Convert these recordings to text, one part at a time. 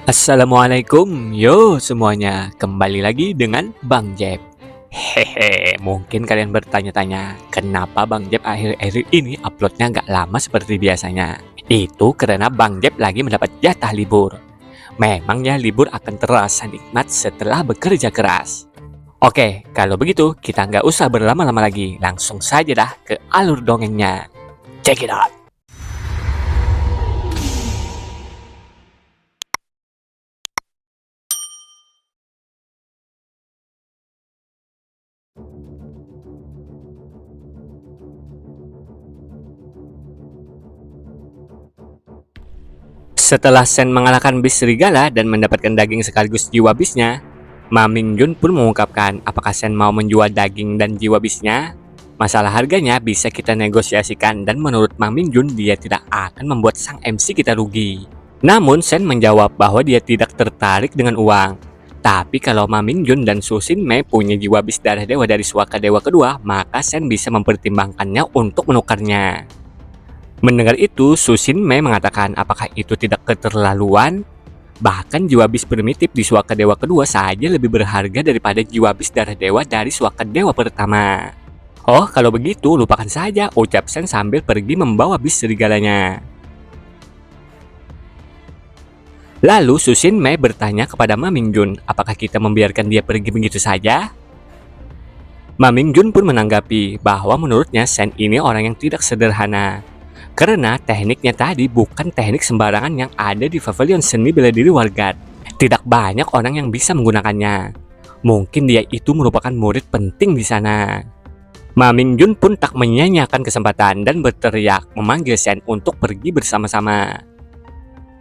Assalamualaikum, yo semuanya, kembali lagi dengan Bang Jeb. Hehe, mungkin kalian bertanya-tanya, kenapa Bang Jeb akhir-akhir ini uploadnya nggak lama seperti biasanya? Itu karena Bang Jeb lagi mendapat jatah libur. Memangnya libur akan terasa nikmat setelah bekerja keras. Oke, kalau begitu kita nggak usah berlama-lama lagi, langsung saja dah ke alur dongengnya. Check it out! Setelah Sen mengalahkan bis serigala dan mendapatkan daging sekaligus jiwa bisnya, Ma Mingjun pun mengungkapkan apakah Sen mau menjual daging dan jiwa bisnya. Masalah harganya bisa kita negosiasikan dan menurut Ma Mingjun dia tidak akan membuat sang MC kita rugi. Namun Sen menjawab bahwa dia tidak tertarik dengan uang. Tapi kalau Ma Mingjun dan Su Xinmei punya jiwa bis darah dewa dari suaka dewa kedua, maka Sen bisa mempertimbangkannya untuk menukarnya. Mendengar itu, Su Xinmei mengatakan apakah itu tidak keterlaluan? Bahkan jiwa bis primitif di suaka dewa kedua saja lebih berharga daripada jiwa bis darah dewa dari suaka dewa pertama. Oh, kalau begitu lupakan saja, ucap Sen sambil pergi membawa bis serigalanya. Lalu Su Xinmei bertanya kepada Ma Mingjun, apakah kita membiarkan dia pergi begitu saja? Ma Mingjun pun menanggapi bahwa menurutnya Sen ini orang yang tidak sederhana. Karena tekniknya tadi bukan teknik sembarangan yang ada di pavilion seni bela diri Wargat. Tidak banyak orang yang bisa menggunakannya. Mungkin dia itu merupakan murid penting di sana. Ma Mingjun pun tak menyia-nyiakan kesempatan dan berteriak memanggil Sen untuk pergi bersama-sama.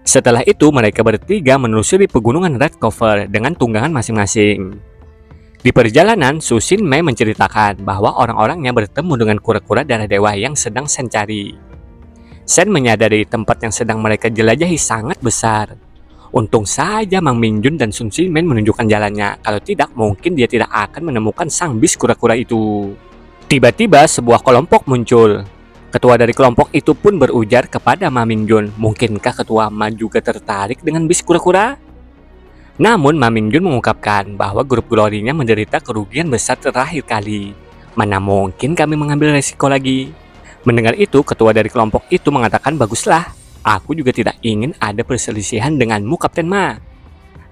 Setelah itu mereka bertiga menelusuri pegunungan Red Cover dengan tunggangan masing-masing. Di perjalanan, Su Xinmei menceritakan bahwa orang-orangnya bertemu dengan kura-kura darah dewa yang sedang Sen cari. Sen menyadari tempat yang sedang mereka jelajahi sangat besar. Untung saja Mang Mingjun dan Su Xinmei menunjukkan jalannya. Kalau tidak, mungkin dia tidak akan menemukan sang bis kura-kura itu. Tiba-tiba sebuah kelompok muncul. Ketua dari kelompok itu pun berujar kepada Ma Mingjun, mungkinkah ketua Ma juga tertarik dengan bis kura-kura? Namun Ma Mingjun mengungkapkan bahwa grup Glory-nya menderita kerugian besar terakhir kali. Mana mungkin kami mengambil resiko lagi? Mendengar itu, ketua dari kelompok itu mengatakan, baguslah, aku juga tidak ingin ada perselisihan denganmu Kapten Ma.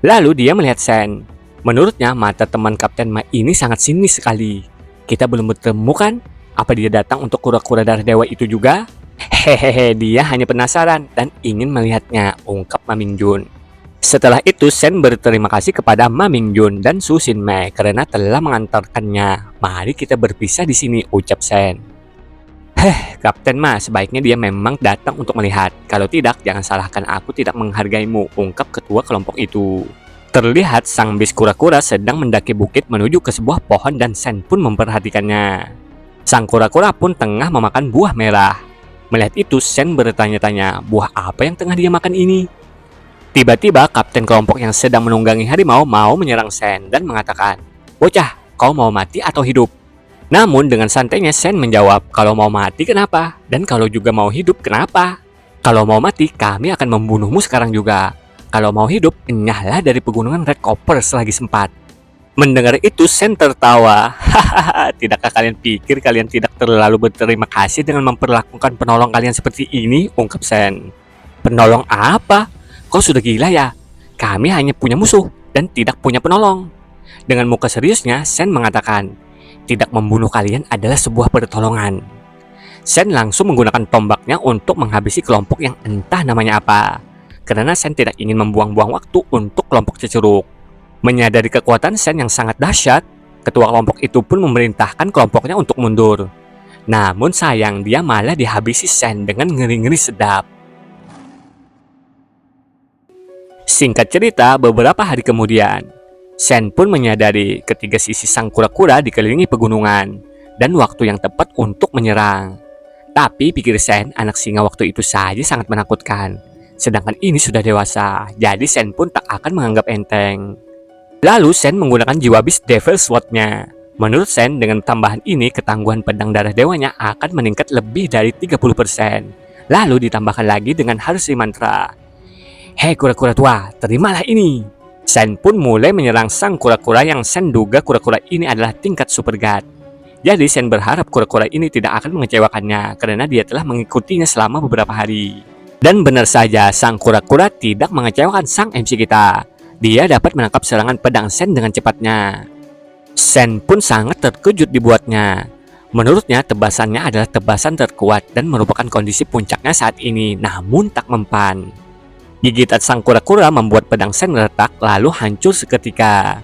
Lalu dia melihat Sen. Menurutnya mata teman Kapten Ma ini sangat sinis sekali. Kita belum bertemu kan? Apa dia datang untuk kura-kura darah dewa itu juga? Hehehe, dia hanya penasaran dan ingin melihatnya, ungkap Ma Mingjun. Setelah itu Sen berterima kasih kepada Ma Mingjun dan Su Xinmei karena telah mengantarkannya. Mari kita berpisah di sini, ucap Sen. Kapten Ma, sebaiknya dia memang datang untuk melihat. Kalau tidak, jangan salahkan aku tidak menghargaimu, ungkap ketua kelompok itu. Terlihat sang bis kura-kura sedang mendaki bukit menuju ke sebuah pohon dan Sen pun memperhatikannya. Sang kura-kura pun tengah memakan buah merah. Melihat itu, Sen bertanya-tanya, buah apa yang tengah dia makan ini? Tiba-tiba, kapten kelompok yang sedang menunggangi harimau mau menyerang Sen dan mengatakan, bocah, kau mau mati atau hidup? Namun dengan santainya Sen menjawab, kalau mau mati kenapa? Dan kalau juga mau hidup kenapa? Kalau mau mati kami akan membunuhmu sekarang juga. Kalau mau hidup, enyahlah dari pegunungan Red Copper selagi sempat. Mendengar itu Sen tertawa. Hahaha, tidakkah kalian pikir kalian tidak terlalu berterima kasih dengan memperlakukan penolong kalian seperti ini? Ungkap Sen. Penolong apa? Kau sudah gila ya? Kami hanya punya musuh dan tidak punya penolong. Dengan muka seriusnya Sen mengatakan, tidak membunuh kalian adalah sebuah pertolongan. Sen langsung menggunakan tombaknya untuk menghabisi kelompok yang entah namanya apa. Karena Sen tidak ingin membuang-buang waktu untuk kelompok Cecuruk. Menyadari kekuatan Sen yang sangat dahsyat, ketua kelompok itu pun memerintahkan kelompoknya untuk mundur. Namun sayang dia malah dihabisi Sen dengan ngeri-ngeri sedap. Singkat cerita, beberapa hari kemudian, Sen pun menyadari ketiga sisi sang kura-kura dikelilingi pegunungan dan waktu yang tepat untuk menyerang. Tapi pikir Sen, anak singa waktu itu saja sangat menakutkan. Sedangkan ini sudah dewasa, jadi Sen pun tak akan menganggap enteng. Lalu Sen menggunakan jiwa bis Devil Sword-nya. Menurut Sen, dengan tambahan ini ketangguhan pedang darah dewanya akan meningkat lebih dari 30%. Lalu ditambahkan lagi dengan Harsi Mantra. Hei kura-kura tua, terimalah ini. Sen pun mulai menyerang sang kura-kura yang Sen duga kura-kura ini adalah tingkat super god. Jadi Sen berharap kura-kura ini tidak akan mengecewakannya karena dia telah mengikutinya selama beberapa hari. Dan benar saja, sang kura-kura tidak mengecewakan sang MC kita. Dia dapat menangkap serangan pedang Sen dengan cepatnya. Sen pun sangat terkejut dibuatnya. Menurutnya tebasannya adalah tebasan terkuat dan merupakan kondisi puncaknya saat ini, namun tak mempan. Gigitan sang kura-kura membuat pedang Sen retak lalu hancur seketika.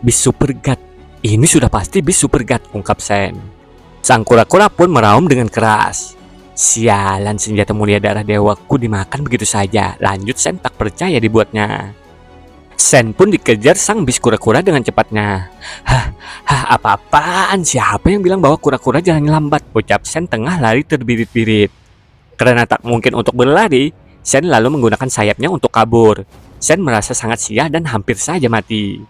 Bis super god, ini sudah pasti bis super god, ungkap Sen. Sang kura-kura pun meraung dengan keras. Sialan, senjata mulia darah dewaku dimakan begitu saja, lanjut Sen tak percaya dibuatnya. Sen pun dikejar sang bis kura-kura dengan cepatnya. Apa-apaan? Siapa yang bilang bahwa kura-kura jalannya lambat? Ucap Sen tengah lari terbirit-birit. Karena tak mungkin untuk berlari, Sen lalu menggunakan sayapnya untuk kabur. Sen merasa sangat sia dan hampir saja mati.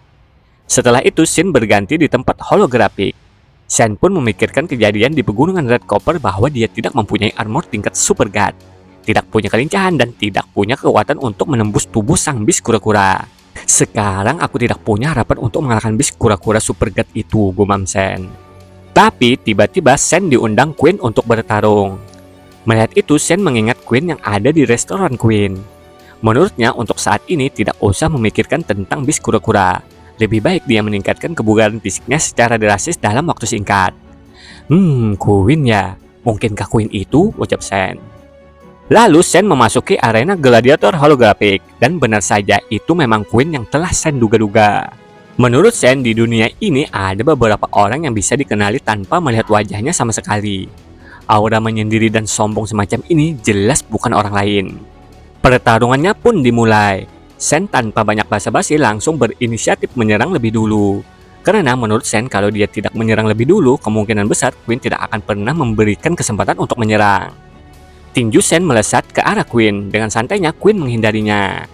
Setelah itu, Sen berganti di tempat holografik. Sen pun memikirkan kejadian di pegunungan Red Copper bahwa dia tidak mempunyai armor tingkat super god, tidak punya kelincahan dan tidak punya kekuatan untuk menembus tubuh sang bis kura-kura. Sekarang aku tidak punya harapan untuk mengalahkan bis kura-kura super god itu, gumam Sen. Tapi tiba-tiba Sen diundang Queen untuk bertarung. Melihat itu, Sen mengingat Queen yang ada di restoran Queen. Menurutnya untuk saat ini tidak usah memikirkan tentang bis kura-kura. Lebih baik dia meningkatkan kebugaran fisiknya secara drastis dalam waktu singkat. Queen ya? Mungkinkah Queen itu? Ucap Sen. Lalu Sen memasuki arena gladiator holografik, dan benar saja itu memang Queen yang telah Sen duga-duga. Menurut Sen, di dunia ini ada beberapa orang yang bisa dikenali tanpa melihat wajahnya sama sekali. Aura menyendiri dan sombong semacam ini jelas bukan orang lain. Pertarungannya pun dimulai. Sen tanpa banyak basa-basi langsung berinisiatif menyerang lebih dulu. Karena menurut Sen kalau dia tidak menyerang lebih dulu, kemungkinan besar Queen tidak akan pernah memberikan kesempatan untuk menyerang. Tinju Sen melesat ke arah Queen. Dengan santainya Queen menghindarinya.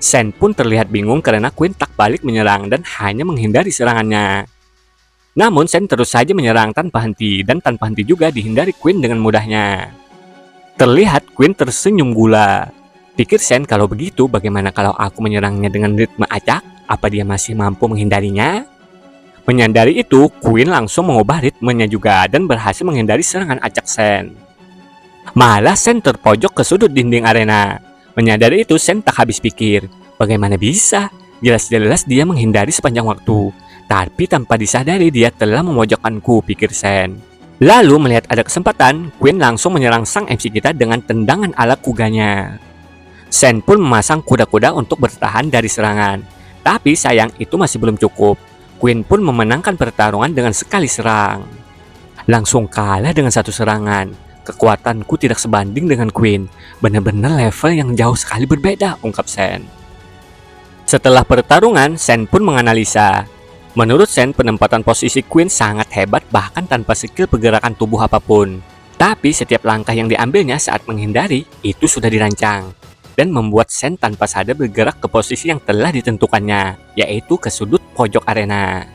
Sen pun terlihat bingung karena Queen tak balik menyerang dan hanya menghindari serangannya. Namun Sen terus saja menyerang tanpa henti, dan tanpa henti juga dihindari Queen dengan mudahnya. Terlihat Queen tersenyum gula. Pikir Sen, kalau begitu bagaimana kalau aku menyerangnya dengan ritme acak? Apa dia masih mampu menghindarinya? Menyadari itu, Queen langsung mengubah ritmenya juga dan berhasil menghindari serangan acak Sen. Malah Sen terpojok ke sudut dinding arena. Menyadari itu, Sen tak habis pikir. Bagaimana bisa? Jelas-jelas dia menghindari sepanjang waktu. Tapi tanpa disadari dia telah memojokkanku, pikir Sen. Lalu melihat ada kesempatan, Queen langsung menyerang sang MC kita dengan tendangan ala kuganya. Sen pun memasang kuda-kuda untuk bertahan dari serangan. Tapi sayang itu masih belum cukup. Queen pun memenangkan pertarungan dengan sekali serang. Langsung kalah dengan satu serangan. Kekuatanku tidak sebanding dengan Queen. Benar-benar level yang jauh sekali berbeda, ungkap Sen. Setelah pertarungan, Sen pun menganalisa. Menurut Sen, penempatan posisi Queen sangat hebat bahkan tanpa skill pergerakan tubuh apapun. Tapi setiap langkah yang diambilnya saat menghindari itu sudah dirancang dan membuat Sen tanpa sadar bergerak ke posisi yang telah ditentukannya, yaitu ke sudut pojok arena.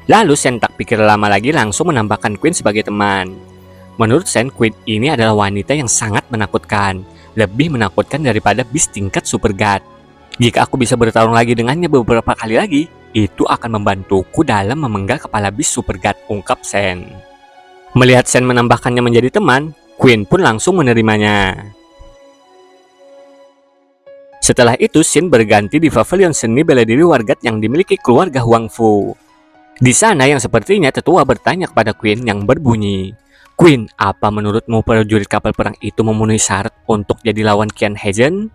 Lalu Sen tak pikir lama lagi langsung menambahkan Queen sebagai teman. Menurut Sen, Queen ini adalah wanita yang sangat menakutkan, lebih menakutkan daripada bis tingkat super god. Jika aku bisa bertarung lagi dengannya beberapa kali lagi, itu akan membantuku dalam memenggal kepala bis super god, ungkap Sen. Melihat Sen menambahkannya menjadi teman, Queen pun langsung menerimanya. Setelah itu, Sin berganti di pavilion seni bela diri wargat yang dimiliki keluarga Huang Fu. Di sana yang sepertinya tetua bertanya kepada Queen yang berbunyi, Queen, apa menurutmu prajurit kapal perang itu memenuhi syarat untuk jadi lawan Qian Heizhen?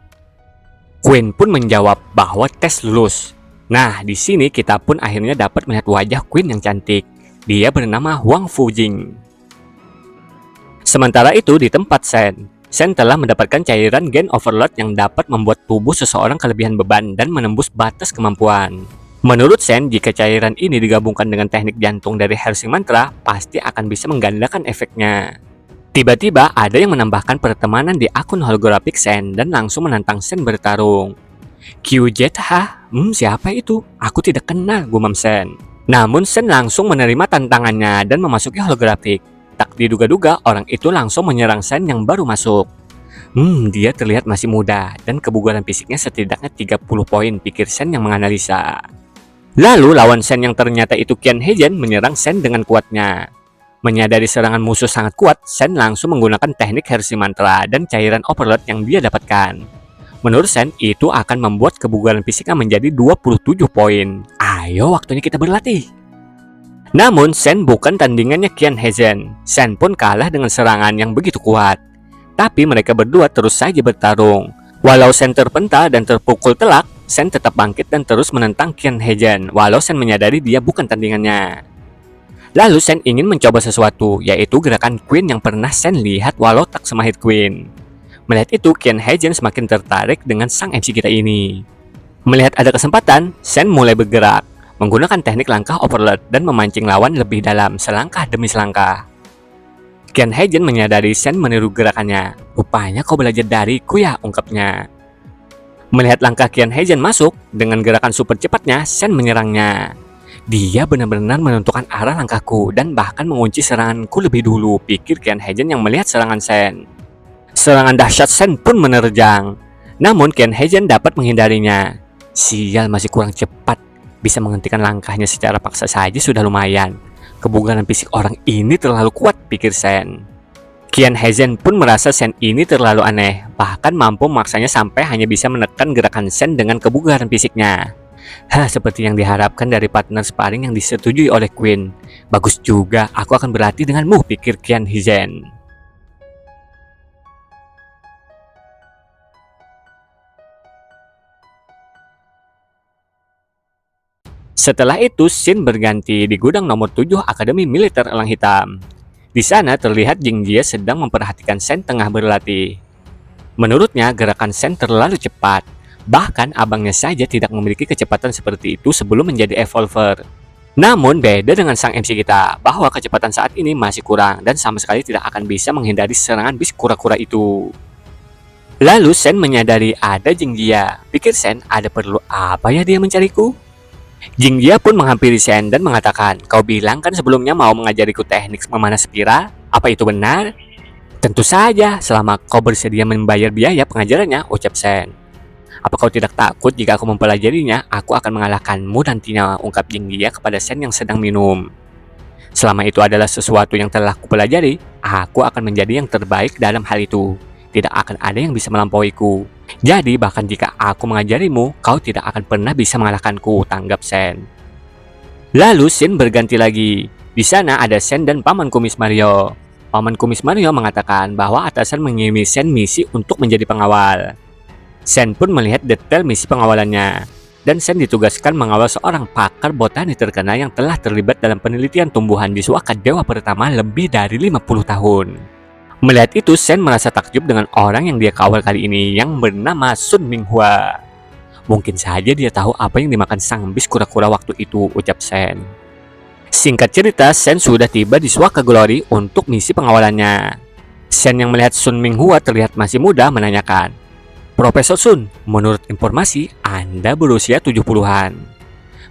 Queen pun menjawab bahwa tes lulus. Nah, di sini kita pun akhirnya dapat melihat wajah Queen yang cantik. Dia bernama Huang Fujing. Sementara itu di tempat Sen telah mendapatkan cairan Gen Overload yang dapat membuat tubuh seseorang kelebihan beban dan menembus batas kemampuan. Menurut Sen, jika cairan ini digabungkan dengan teknik jantung dari Helsing Mantra, pasti akan bisa menggandakan efeknya. Tiba-tiba ada yang menambahkan pertemanan di akun holografik Sen dan langsung menantang Sen bertarung. QZ, siapa itu? Aku tidak kenal, gumam Sen. Namun Sen langsung menerima tantangannya dan memasuki holografik. Tak diduga-duga orang itu langsung menyerang Sen yang baru masuk. Dia terlihat masih muda dan kebugaran fisiknya setidaknya 30 poin, pikir Sen yang menganalisa. Lalu lawan Sen yang ternyata itu Kian Heijin menyerang Sen dengan kuatnya. Menyadari serangan musuh sangat kuat, Sen langsung menggunakan teknik Hershi Mantra dan cairan overload yang dia dapatkan. Menurut Sen, itu akan membuat kebugaran fisiknya menjadi 27 poin. Ayo, waktunya kita berlatih. Namun, Sen bukan tandingannya Kian Heijin. Sen pun kalah dengan serangan yang begitu kuat. Tapi mereka berdua terus saja bertarung. Walau Sen terpental dan terpukul telak, Sen tetap bangkit dan terus menentang Kian Heijin, walau Sen menyadari dia bukan tandingannya. Lalu Sen ingin mencoba sesuatu, yaitu gerakan Queen yang pernah Sen lihat walau tak semahir Queen. Melihat itu, Kian Heijin semakin tertarik dengan sang MC kita ini. Melihat ada kesempatan, Sen mulai bergerak, menggunakan teknik langkah overload dan memancing lawan lebih dalam selangkah demi selangkah. Kian Heijin menyadari Sen meniru gerakannya. Rupanya kau belajar dariku ya, ungkapnya. Melihat langkah Kian Heijin masuk, dengan gerakan super cepatnya, Sen menyerangnya. Dia benar-benar menentukan arah langkahku dan bahkan mengunci seranganku lebih dulu, pikir Kian Heijin yang melihat serangan Sen. Serangan dahsyat Sen pun menerjang. Namun Kian Heijin dapat menghindarinya. Sial, masih kurang cepat. Bisa menghentikan langkahnya secara paksa saja sudah lumayan. Kebugaran fisik orang ini terlalu kuat, pikir Sen. Kian Heijin pun merasa Sen ini terlalu aneh, bahkan mampu memaksanya sampai hanya bisa menekan gerakan Sen dengan kebugaran fisiknya. Seperti yang diharapkan dari partner sparring yang disetujui oleh Queen. Bagus juga, aku akan berlatih denganmu, pikir Kian Heijin. Setelah itu, scene berganti di gudang nomor 7 Akademi Militer Elang Hitam. Di sana terlihat Jing Jie sedang memperhatikan Sen tengah berlatih. Menurutnya, gerakan Sen terlalu cepat. Bahkan abangnya saja tidak memiliki kecepatan seperti itu sebelum menjadi evolver. Namun beda dengan sang MC kita, bahwa kecepatan saat ini masih kurang dan sama sekali tidak akan bisa menghindari serangan bis kura-kura itu. Lalu Sen menyadari ada Jing Jie. Pikir Sen, ada perlu apa ya dia mencariku? Jing Jie pun menghampiri Sen dan mengatakan, kau bilang kan sebelumnya mau mengajariku teknik memanah spiral? Apa itu benar? Tentu saja, selama kau bersedia membayar biaya pengajarannya, ucap Sen. Apa kau tidak takut jika aku mempelajarinya? Aku akan mengalahkanmu nantinya, ungkap Jing Jie kepada Sen yang sedang minum. Selama itu adalah sesuatu yang telah kupelajari, aku akan menjadi yang terbaik dalam hal itu. Tidak akan ada yang bisa melampauiku. Jadi bahkan jika aku mengajarimu, kau tidak akan pernah bisa mengalahkanku, tanggap Sen. Lalu scene berganti lagi. Di sana ada Sen dan Paman Kumis Mario. Paman Kumis Mario mengatakan bahwa atasan mengirimi Sen misi untuk menjadi pengawal. Sen pun melihat detail misi pengawalannya. Dan Sen ditugaskan mengawal seorang pakar botani terkenal yang telah terlibat dalam penelitian tumbuhan di Suaka Dewa pertama lebih dari 50 tahun. Melihat itu, Sen merasa takjub dengan orang yang dia kawal kali ini yang bernama Sun Minghua. Mungkin saja dia tahu apa yang dimakan sang bis kura-kura waktu itu, ucap Sen. Singkat cerita, Sen sudah tiba di Suaka Glory untuk misi pengawalannya. Sen yang melihat Sun Minghua terlihat masih muda menanyakan, Profesor Sun, menurut informasi Anda berusia 70-an.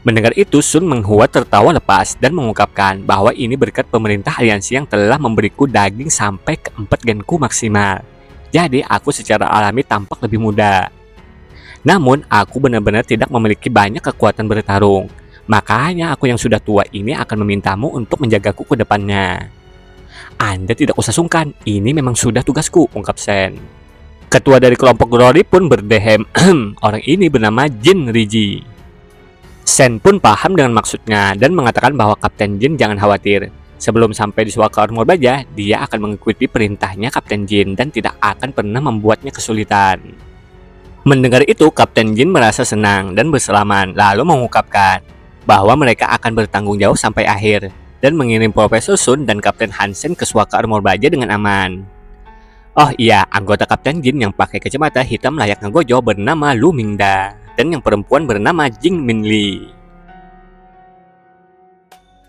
Mendengar itu, Sun Minghua tertawa lepas dan mengungkapkan bahwa ini berkat pemerintah aliansi yang telah memberiku daging sampai ke 4 genku maksimal. Jadi aku secara alami tampak lebih muda. Namun aku benar-benar tidak memiliki banyak kekuatan bertarung. Makanya aku yang sudah tua ini akan memintamu untuk menjagaku ke depannya. Anda tidak usah sungkan, ini memang sudah tugasku, ungkap Sen. Ketua dari kelompok Glory pun berdehem, orang ini bernama Jin Riji. Sen pun paham dengan maksudnya dan mengatakan bahwa Kapten Jin jangan khawatir. Sebelum sampai di Suaka Armor Baja, dia akan mengikuti perintahnya Kapten Jin dan tidak akan pernah membuatnya kesulitan. Mendengar itu, Kapten Jin merasa senang dan berselaman, lalu mengungkapkan bahwa mereka akan bertanggung jawab sampai akhir dan mengirim Profesor Sun dan Kapten Hansen ke Suaka Armor Baja dengan aman. Oh iya, anggota Kapten Jin yang pakai kacamata hitam layaknya Gojo bernama Lu Mingda. Dan yang perempuan bernama Jing Minli.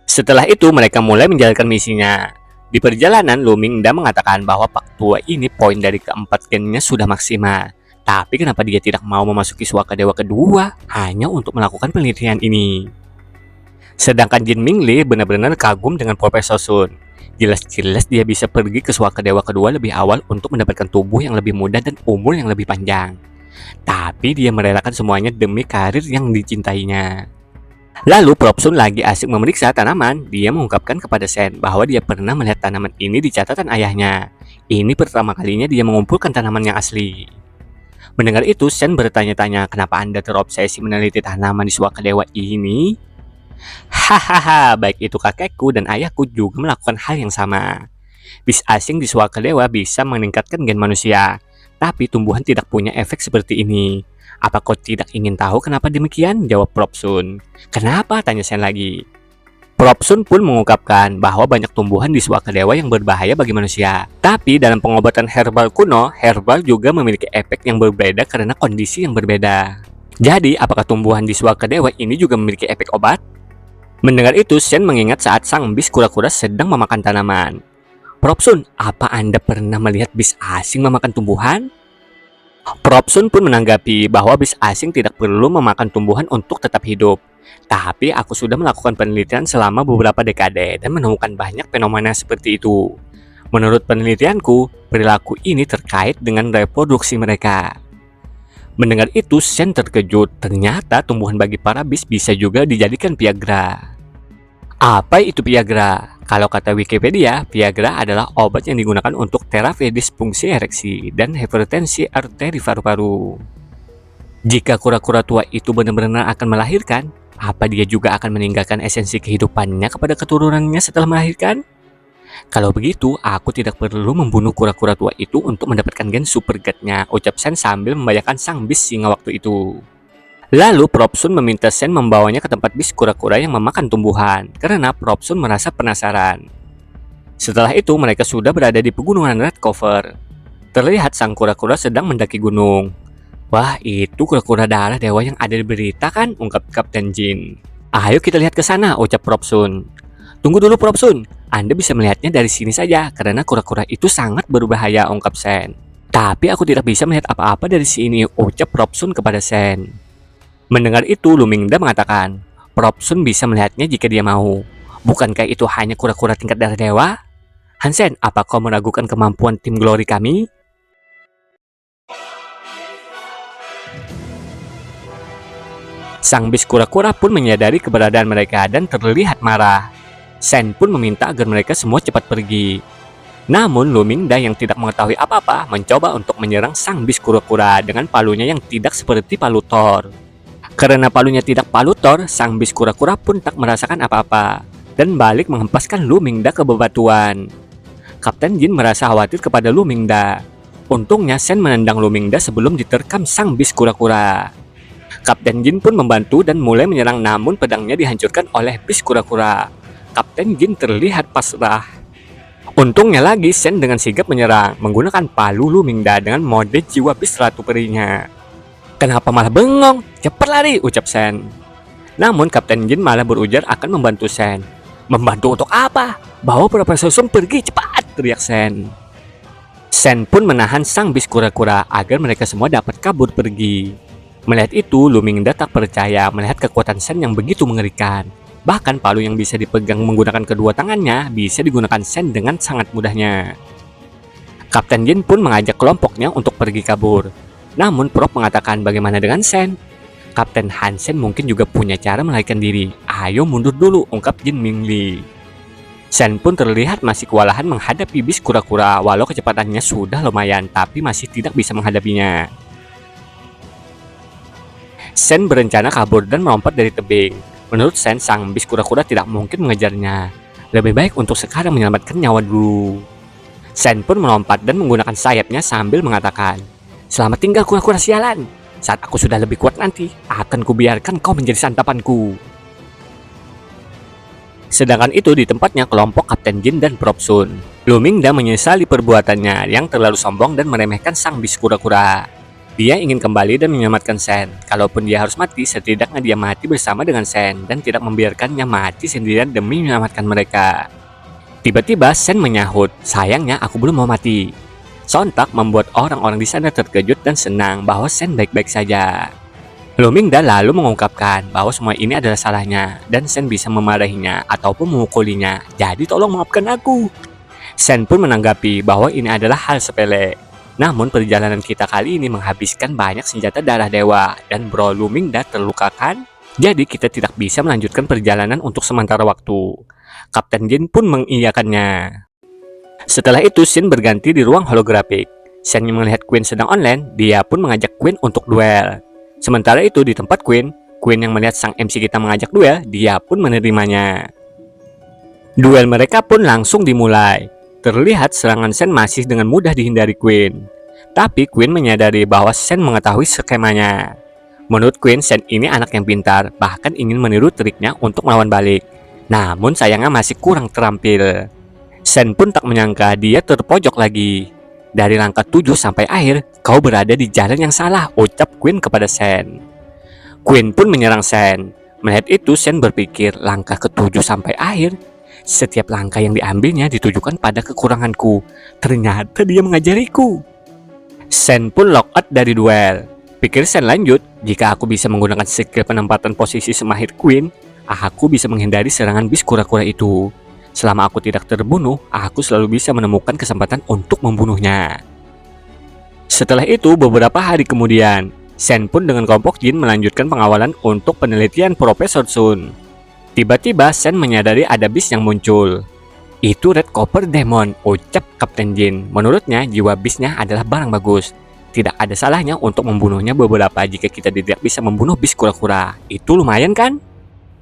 Setelah itu mereka mulai menjalankan misinya. Di perjalanan, Lu Mingda mengatakan bahwa Pak Tua ini poin dari keempat gennya sudah maksimal. Tapi kenapa dia tidak mau memasuki Suaka Dewa kedua hanya untuk melakukan penelitian ini? Sedangkan Jin Mingli benar-benar kagum dengan Profesor Sun. Jelas-jelas dia bisa pergi ke Suaka Dewa kedua lebih awal untuk mendapatkan tubuh yang lebih muda dan umur yang lebih panjang. Tapi dia merelakan semuanya demi karir yang dicintainya. Lalu Probsun lagi asik memeriksa tanaman. Dia mengungkapkan kepada Sen bahwa dia pernah melihat tanaman ini di catatan ayahnya. Ini pertama kalinya dia mengumpulkan tanaman yang asli. Mendengar itu, Sen bertanya-tanya, kenapa Anda terobsesi meneliti tanaman di Suaka Dewa ini? Hahaha, baik itu kakekku dan ayahku juga melakukan hal yang sama. Bis asing di Suaka Dewa bisa meningkatkan gen manusia, tapi tumbuhan tidak punya efek seperti ini. Apa kau tidak ingin tahu kenapa demikian? Jawab Probsun. Kenapa? Tanya Sen lagi. Probsun pun mengungkapkan bahwa banyak tumbuhan di Suaka Dewa yang berbahaya bagi manusia. Tapi dalam pengobatan herbal kuno, herbal juga memiliki efek yang berbeda karena kondisi yang berbeda. Jadi, apakah tumbuhan di Suaka Dewa ini juga memiliki efek obat? Mendengar itu, Sen mengingat saat sang bis kura-kura sedang memakan tanaman. Probsun, apa Anda pernah melihat bis asing memakan tumbuhan? Probsun pun menanggapi bahwa bis asing tidak perlu memakan tumbuhan untuk tetap hidup. Tapi aku sudah melakukan penelitian selama beberapa dekade dan menemukan banyak fenomena seperti itu. Menurut penelitianku, perilaku ini terkait dengan reproduksi mereka. Mendengar itu, Sen terkejut. Ternyata tumbuhan bagi para bis bisa juga dijadikan Viagra. Apa itu Viagra? Kalau kata Wikipedia, Viagra adalah obat yang digunakan untuk terapi disfungsi ereksi dan hipertensi arteri paru-paru. Jika kura-kura tua itu benar-benar akan melahirkan, apa dia juga akan meninggalkan esensi kehidupannya kepada keturunannya setelah melahirkan? Kalau begitu, aku tidak perlu membunuh kura-kura tua itu untuk mendapatkan gen super gut-nya, ucap Sen sambil membayangkan sang bis singa waktu itu. Lalu Probsun meminta Sen membawanya ke tempat bis kura-kura yang memakan tumbuhan, karena Probsun merasa penasaran. Setelah itu, mereka sudah berada di pegunungan Red Cover. Terlihat sang kura-kura sedang mendaki gunung. Wah, itu kura-kura darah dewa yang ada di berita kan? Ungkap Kapten Jin. Ayo kita lihat ke sana, ucap Probsun. Tunggu dulu Probsun, Anda bisa melihatnya dari sini saja karena kura-kura itu sangat berbahaya, ungkap Sen. Tapi aku tidak bisa melihat apa-apa dari sini, ucap Probsun kepada Sen. Mendengar itu, Lumingda mengatakan, Probsun bisa melihatnya jika dia mau. Bukankah itu hanya kura-kura tingkat darah dewa? Hansen, apa kau meragukan kemampuan tim Glory kami? Sang bis kura-kura pun menyadari keberadaan mereka dan terlihat marah. Sen pun meminta agar mereka semua cepat pergi. Namun Lumingda yang tidak mengetahui apa-apa mencoba untuk menyerang sang bis kura-kura dengan palunya yang tidak seperti palu Thor. Karena palunya tidak palu Thor, sang bis kura-kura pun tak merasakan apa-apa dan balik menghempaskan Lumingda ke bebatuan. Kapten Jin merasa khawatir kepada Lumingda. Untungnya Sen menendang Lumingda sebelum diterkam sang bis kura-kura. Kapten Jin pun membantu dan mulai menyerang, namun pedangnya dihancurkan oleh bis kura-kura. Kapten Jin terlihat pasrah. Untungnya lagi Sen dengan sigap menyerang, menggunakan palu Lumingda dengan mode jiwa bis ratu perinya. Kenapa malah bengong? Cepat lari, ucap Sen. Namun Kapten Jin malah berujar akan membantu Sen. Membantu untuk apa? Bawa Profesor Sung pergi cepat, teriak Sen. Sen pun menahan sang bis kura-kura agar mereka semua dapat kabur pergi. Melihat itu, Lumingda tak percaya melihat kekuatan Sen yang begitu mengerikan. Bahkan palu yang bisa dipegang menggunakan kedua tangannya bisa digunakan Sen dengan sangat mudahnya. Kapten Jin pun mengajak kelompoknya untuk pergi kabur. Namun Prop mengatakan bagaimana dengan Sen? Kapten Hansen mungkin juga punya cara melarikan diri. Ayo mundur dulu, ungkap Jin Mingli. Sen pun terlihat masih kewalahan menghadapi bis kura-kura, walau kecepatannya sudah lumayan tapi masih tidak bisa menghadapinya. Sen berencana kabur dan melompat dari tebing. Menurut Sen, sang bis kura-kura tidak mungkin mengejarnya. Lebih baik untuk sekarang menyelamatkan nyawa dulu. Sen pun melompat dan menggunakan sayapnya sambil mengatakan, "Selamat tinggal kura-kura sialan. Saat aku sudah lebih kuat nanti, akan kubiarkan kau menjadi santapanku." Sedangkan itu di tempatnya kelompok Kapten Jin dan Probsun. Lumingda menyesali perbuatannya yang terlalu sombong dan meremehkan sang bis kura-kura. Dia ingin kembali dan menyelamatkan Sen. Kalaupun dia harus mati, setidaknya dia mati bersama dengan Sen dan tidak membiarkannya mati sendirian demi menyelamatkan mereka. Tiba-tiba Sen menyahut, "Sayangnya aku belum mau mati." Sontak membuat orang-orang di sana terkejut dan senang bahwa Sen baik-baik saja. Lumingda lalu mengungkapkan bahwa semua ini adalah salahnya dan Sen bisa memarahinya ataupun memukulinya. Jadi tolong maafkan aku. Sen pun menanggapi bahwa ini adalah hal sepele. Namun perjalanan kita kali ini menghabiskan banyak senjata darah dewa dan Bro Lumingda terluka kan? Jadi kita tidak bisa melanjutkan perjalanan untuk sementara waktu. Kapten Jin pun mengiyakannya. Setelah itu Shin berganti di ruang holografik. Sen yang melihat Queen sedang online, dia pun mengajak Queen untuk duel. Sementara itu di tempat Queen yang melihat sang MC kita mengajak duel, dia pun menerimanya. Duel mereka pun langsung dimulai. Terlihat serangan Sen masih dengan mudah dihindari Queen. Tapi Queen menyadari bahwa Sen mengetahui skemanya. Menurut Queen, Sen ini anak yang pintar, bahkan ingin meniru triknya untuk melawan balik. Namun sayangnya masih kurang terampil. Sen pun tak menyangka dia terpojok lagi. Dari langkah 7 sampai akhir, kau berada di jalan yang salah, ucap Queen kepada Sen. Queen pun menyerang Sen. Melihat itu, Sen berpikir langkah ke-7 sampai akhir. Setiap langkah yang diambilnya ditujukan pada kekuranganku. Ternyata dia mengajariku. Sen pun lock out dari duel. Pikir Sen lanjut, jika aku bisa menggunakan skill penempatan posisi semahir Queen, aku bisa menghindari serangan bis kura-kura itu. Selama aku tidak terbunuh, aku selalu bisa menemukan kesempatan untuk membunuhnya. Setelah itu, beberapa hari kemudian, Sen pun dengan kelompok Jin melanjutkan pengawalan untuk penelitian Profesor Sun. Tiba-tiba Sen menyadari ada bis yang muncul. Itu Red Copper Demon, ucap Kapten Jin. Menurutnya, jiwa bisnya adalah barang bagus. Tidak ada salahnya untuk membunuhnya beberapa jika kita tidak bisa membunuh bis kura-kura. Itu lumayan kan?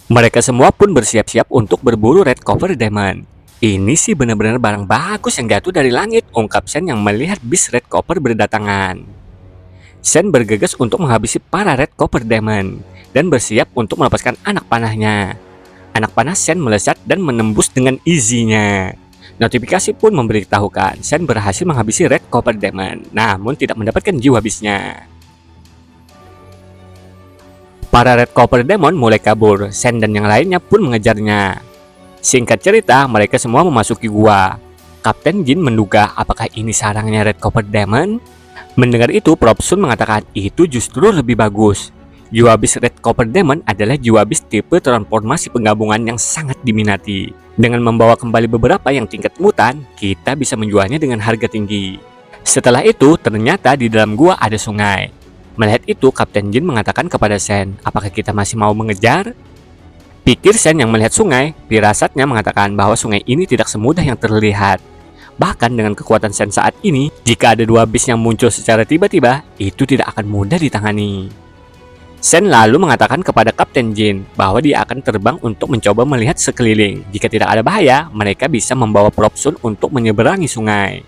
Mereka semua pun bersiap-siap untuk berburu Red Copper Demon. Ini sih benar-benar barang bagus yang jatuh dari langit, ungkap Sen yang melihat bis Red Copper berdatangan. Sen bergegas untuk menghabisi para Red Copper Demon dan bersiap untuk melepaskan anak panahnya. Anak panah Sen melesat dan menembus dengan easy-nya. Notifikasi pun memberitahukan Sen berhasil menghabisi Red Copper Demon, namun tidak mendapatkan jiwa bisnya. Para Red Copper Demon mulai kabur, Sen dan yang lainnya pun mengejarnya. Singkat cerita, mereka semua memasuki gua. Kapten Jin menduga apakah ini sarangnya Red Copper Demon? Mendengar itu, Prof Sun mengatakan itu justru lebih bagus. Jiwa bis Red Copper Demon adalah jiwa bis tipe transformasi penggabungan yang sangat diminati. Dengan membawa kembali beberapa yang tingkat mutan, kita bisa menjualnya dengan harga tinggi. Setelah itu, ternyata di dalam gua ada sungai. Melihat itu, Kapten Jin mengatakan kepada Sen, apakah kita masih mau mengejar? Pikir Sen yang melihat sungai, firasatnya mengatakan bahwa sungai ini tidak semudah yang terlihat. Bahkan dengan kekuatan Sen saat ini, jika ada dua bis yang muncul secara tiba-tiba, itu tidak akan mudah ditangani. Sen lalu mengatakan kepada Kapten Jin bahwa dia akan terbang untuk mencoba melihat sekeliling. Jika tidak ada bahaya, mereka bisa membawa Prof Sun untuk menyeberangi sungai.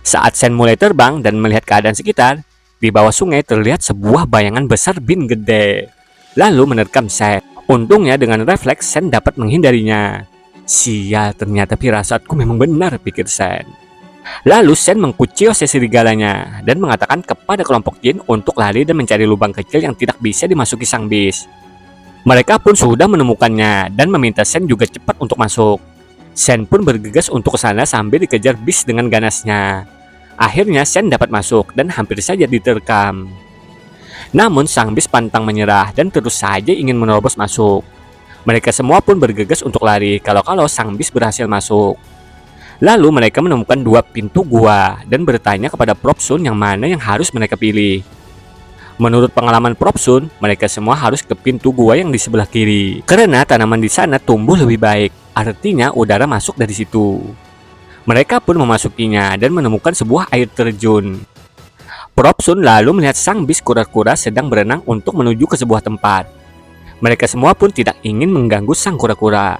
Saat Sen mulai terbang dan melihat keadaan sekitar, di bawah sungai terlihat sebuah bayangan besar bin gede. Lalu menerkam Sen. Untungnya dengan refleks Sen dapat menghindarinya. Sial, ternyata firasatku memang benar, pikir Sen. Lalu Sen mengkucil serigalanya dan mengatakan kepada kelompok Jin untuk lari dan mencari lubang kecil yang tidak bisa dimasuki sang bis. Mereka pun sudah menemukannya dan meminta Sen juga cepat untuk masuk. Sen pun bergegas untuk ke sana sambil dikejar bis dengan ganasnya. Akhirnya Sen dapat masuk dan hampir saja diterkam. Namun sang bis pantang menyerah dan terus saja ingin menerobos masuk. Mereka semua pun bergegas untuk lari kalau sang bis berhasil masuk. Lalu mereka menemukan dua pintu gua dan bertanya kepada Prof Sun yang mana yang harus mereka pilih. Menurut pengalaman Prof Sun, mereka semua harus ke pintu gua yang di sebelah kiri. Karena tanaman di sana tumbuh lebih baik, artinya udara masuk dari situ. Mereka pun memasukinya dan menemukan sebuah air terjun. Prof Sun lalu melihat sang bis kura-kura sedang berenang untuk menuju ke sebuah tempat. Mereka semua pun tidak ingin mengganggu sang kura-kura.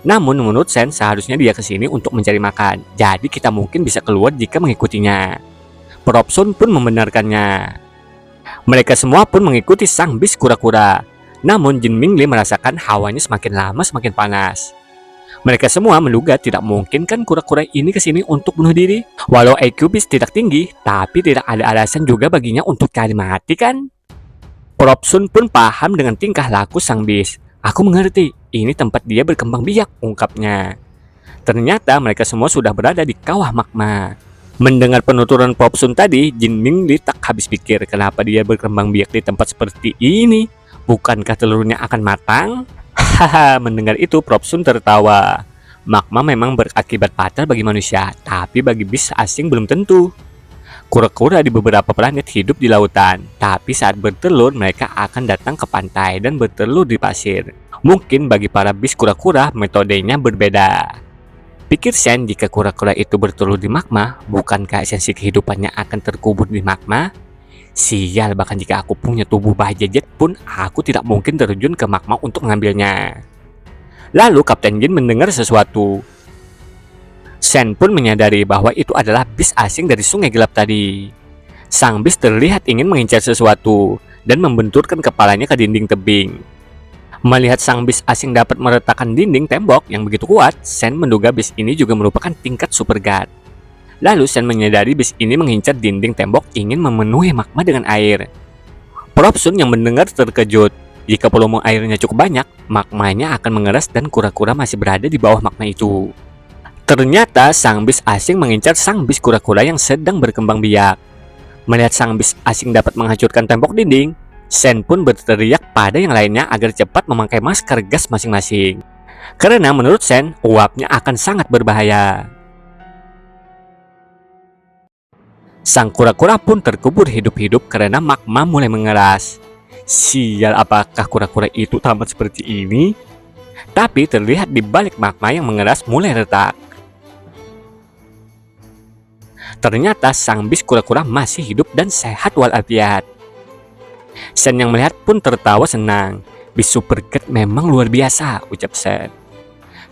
Namun menurut Sen seharusnya dia ke sini untuk mencari makan. Jadi kita mungkin bisa keluar jika mengikutinya. Prof Sun pun membenarkannya. Mereka semua pun mengikuti sang bis kura-kura. Namun Jin Mingli merasakan hawanya semakin lama semakin panas. Mereka semua menduga tidak mungkin kan kura-kura ini ke sini untuk bunuh diri. Walau IQ bis tidak tinggi, tapi tidak ada alasan juga baginya untuk cari mati kan? Prof Sun pun paham dengan tingkah laku sang bis. Aku mengerti, ini tempat dia berkembang biak, ungkapnya. Ternyata mereka semua sudah berada di kawah magma. Mendengar penuturan Popsun tadi, Jin Mingli tak habis pikir kenapa dia berkembang biak di tempat seperti ini. Bukankah telurnya akan matang? Haha, mendengar itu Popsun tertawa. Magma memang berakibat fatal bagi manusia, tapi bagi bis asing belum tentu. Kura-kura di beberapa planet hidup di lautan, tapi saat bertelur mereka akan datang ke pantai dan bertelur di pasir. Mungkin bagi para bis kura-kura metodenya berbeda. Pikir Sen, jika kura-kura itu bertelur di magma, bukankah esensi kehidupannya akan terkubur di magma? Sial, bahkan jika aku punya tubuh Bajajjet pun, aku tidak mungkin terjun ke magma untuk mengambilnya. Lalu Kapten Jin mendengar sesuatu. Sen pun menyadari bahwa itu adalah bis asing dari sungai gelap tadi. Sang bis terlihat ingin mengincar sesuatu dan membenturkan kepalanya ke dinding tebing. Melihat sang bis asing dapat meretakkan dinding tembok yang begitu kuat, Sen menduga bis ini juga merupakan tingkat super god. Lalu Sen menyadari bis ini mengincar dinding tembok ingin memenuhi magma dengan air. Popsun yang mendengar terkejut. Jika volume airnya cukup banyak, magmanya akan mengeras dan kura-kura masih berada di bawah magma itu. Ternyata sang bis asing mengincar sang bis kura-kura yang sedang berkembang biak. Melihat sang bis asing dapat menghancurkan tembok dinding, Sen pun berteriak pada yang lainnya agar cepat memakai masker gas masing-masing. Karena menurut Sen, uapnya akan sangat berbahaya. Sang kura-kura pun terkubur hidup-hidup karena magma mulai mengeras. Sial, apakah kura-kura itu tamat seperti ini? Tapi terlihat di balik magma yang mengeras mulai retak. Ternyata sang bis kura-kura masih hidup dan sehat walafiat. Sen yang melihat pun tertawa senang. Bis super god memang luar biasa, ucap Sen.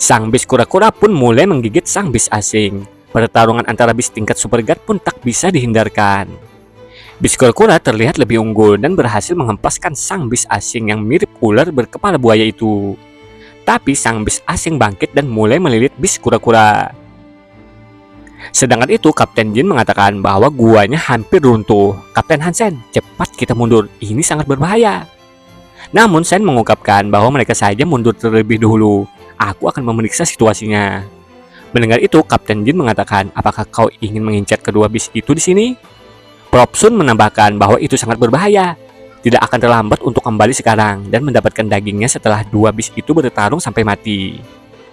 Sang bis kura-kura pun mulai menggigit sang bis asing. Pertarungan antara bis tingkat super god pun tak bisa dihindarkan. Bis kura-kura terlihat lebih unggul dan berhasil menghempaskan sang bis asing yang mirip ular berkepala buaya itu. Tapi sang bis asing bangkit dan mulai melilit bis kura-kura. Sedangkan itu Kapten Jin mengatakan bahwa guanya hampir runtuh. Kapten Hansen, cepat kita mundur, ini sangat berbahaya. Namun Sen mengungkapkan bahwa mereka saja mundur terlebih dahulu. Aku akan memeriksa situasinya. Mendengar itu Kapten Jin mengatakan, apakah kau ingin mengincar kedua bis itu di sini? Popsun menambahkan bahwa itu sangat berbahaya. Tidak akan terlambat untuk kembali sekarang dan mendapatkan dagingnya setelah dua bis itu bertarung sampai mati.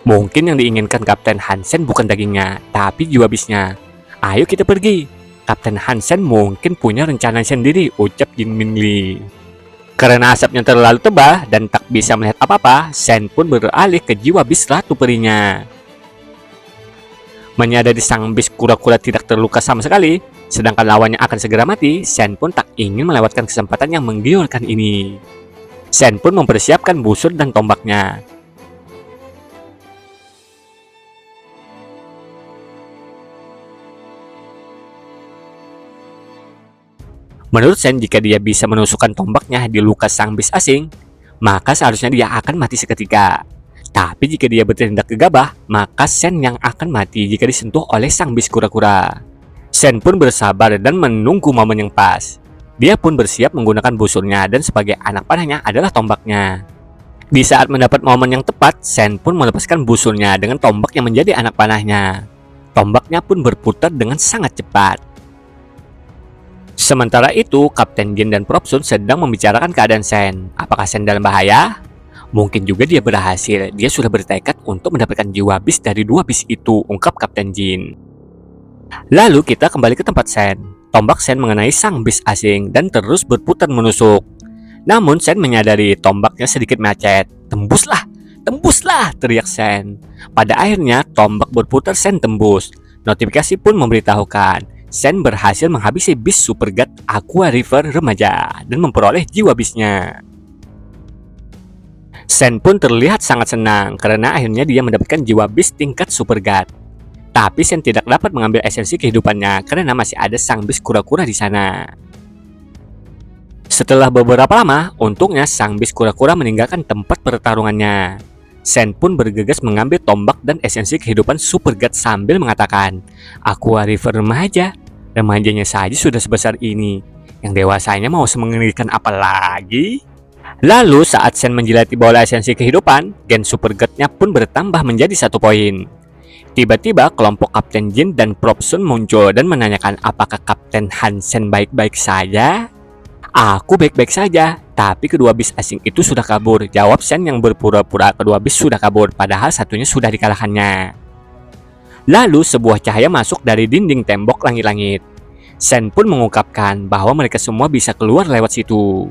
Mungkin yang diinginkan Kapten Hansen bukan dagingnya, tapi jiwa bisnya. Ayo kita pergi. Kapten Hansen mungkin punya rencana sendiri, ucap Jin Mingli. Karena asapnya terlalu tebal dan tak bisa melihat apa-apa, Sen pun beralih ke jiwa bis ratu perinya. Menyadari sang bis kura-kura tidak terluka sama sekali, sedangkan lawannya akan segera mati, Sen pun tak ingin melewatkan kesempatan yang menggiurkan ini. Sen pun mempersiapkan busur dan tombaknya. Menurut Sen, jika dia bisa menusukkan tombaknya di luka sang bis asing, maka seharusnya dia akan mati seketika. Tapi jika dia bertindak gegabah, maka Sen yang akan mati jika disentuh oleh sang bis kura-kura. Sen pun bersabar dan menunggu momen yang pas. Dia pun bersiap menggunakan busurnya dan sebagai anak panahnya adalah tombaknya. Di saat mendapat momen yang tepat, Sen pun melepaskan busurnya dengan tombak yang menjadi anak panahnya. Tombaknya pun berputar dengan sangat cepat. Sementara itu, Kapten Jin dan Popsun sedang membicarakan keadaan Sen. Apakah Sen dalam bahaya? Mungkin juga dia berhasil. Dia sudah bertekad untuk mendapatkan jiwa bis dari dua bis itu, ungkap Kapten Jin. Lalu kita kembali ke tempat Sen. Tombak Sen mengenai sang bis asing dan terus berputar menusuk. Namun Sen menyadari tombaknya sedikit macet. Tembuslah, tembuslah, teriak Sen. Pada akhirnya tombak berputar Sen tembus. Notifikasi pun memberitahukan Sen berhasil menghabisi bis super god Aqua River remaja dan memperoleh jiwa bisnya. Sen pun terlihat sangat senang karena akhirnya dia mendapatkan jiwa bis tingkat super god. Tapi Sen tidak dapat mengambil esensi kehidupannya karena masih ada sang bis kura-kura di sana. Setelah beberapa lama, untungnya sang bis kura-kura meninggalkan tempat pertarungannya. Sen pun bergegas mengambil tombak dan esensi kehidupan super god sambil mengatakan, Aqua River remaja, remajanya saja sudah sebesar ini. Yang dewasanya mau semengerikan apa lagi? Lalu saat Sen menjilati bola esensi kehidupan, gen super god-nya pun bertambah menjadi 1 poin. Tiba-tiba kelompok Kapten Jin dan Prof Sun muncul dan menanyakan apakah Kapten Hansen baik-baik saja. Aku baik-baik saja, tapi kedua bis asing itu sudah kabur, jawab Sen yang berpura-pura kedua bis sudah kabur, padahal satunya sudah dikalahkannya. Lalu sebuah cahaya masuk dari dinding tembok langit-langit. Sen pun mengungkapkan bahwa mereka semua bisa keluar lewat situ.